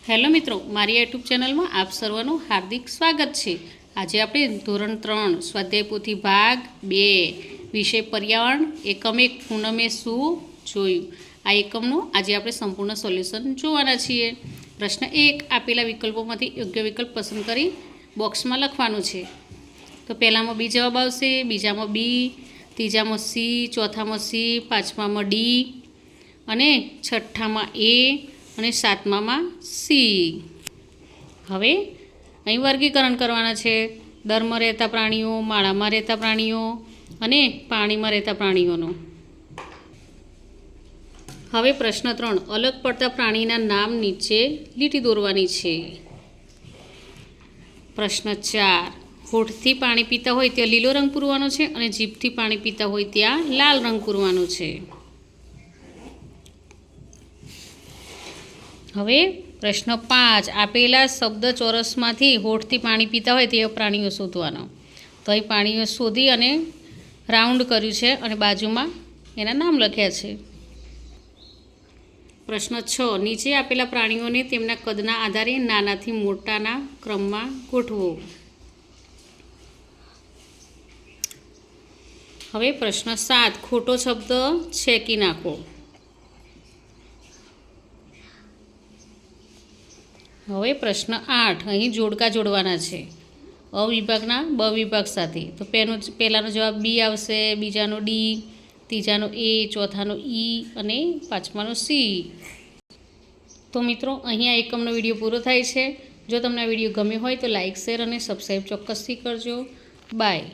Hello મિત્રો, મારી YouTube ચેનલમાં આપ સર્વનું હાર્દિક સ્વાગત છે। આજે આપણે ધોરણ 3 સ્વાધ્યાય પોથી ભાગ 2 વિષય પર્યાવરણ એકમ 1 પૂનમે શું જોયું આ એકમનું આજે આપણે સંપૂર્ણ સોલ્યુશન જોવાના છીએ। પ્રશ્ન 1 આપેલા વિકલ્પોમાંથી યોગ્ય વિકલ્પ પસંદ કરી બોક્સમાં લખવાનું છે। તો પહેલામાં બી જવાબ આવશે, બીજામાં બી, ત્રીજામાં સી, ચોથામાં સી, પાંચમામાં ડી અને છઠ્ઠામાં એ અને સાતમામાં સી। હવે અહીં વર્ગીકરણ કરવાના છે દરમાં રહેતા પ્રાણીઓ, માળામાં રહેતા પ્રાણીઓ અને પાણીમાં રહેતા પ્રાણીઓનો। હવે પ્રશ્ન 3 અલગ પડતા પ્રાણીના નામ નીચે લીટી દોરવાની છે। પ્રશ્ન 4 હોઠથી પાણી પીતા હોય ત્યાં લીલો રંગ પૂરવાનો છે અને જીભથી પાણી પીતા હોય ત્યાં લાલ રંગ પૂરવાનો છે। હવે પ્રશ્ન 5 આપેલા શબ્દ ચોરસમાંથી હોઠથી પાણી પીતા હોય તેવા પ્રાણીઓ શોધવાનો। તો અહીં પ્રાણીઓ શોધી અને રાઉન્ડ કર્યું છે અને બાજુમાં એના નામ લખ્યા છે। પ્રશ્ન 6 નીચે આપેલા પ્રાણીઓને તેમના કદના આધારે નાનાથી મોટાના ક્રમમાં ગોઠવો। હવે પ્રશ્ન 7 ખોટો શબ્દ છેકી નાખો। હવે પ્રશ્ન 8 અહીં જોડકા જોડવાના છે અ વિભાગના બ વિભાગ સાથે। તો પહેલાંનો જવાબ બી આવશે, બીજાનો ડી, ત્રીજાનો એ, ચોથાનો ઈ અને પાંચમાનો સી। તો મિત્રો અહીં આ એકમનો વિડીયો પૂરો થાય છે। જો તમને આ વિડીયો ગમ્યો હોય તો લાઇક, શેર અને સબસ્ક્રાઈબ ચોક્કસથી કરજો। બાય।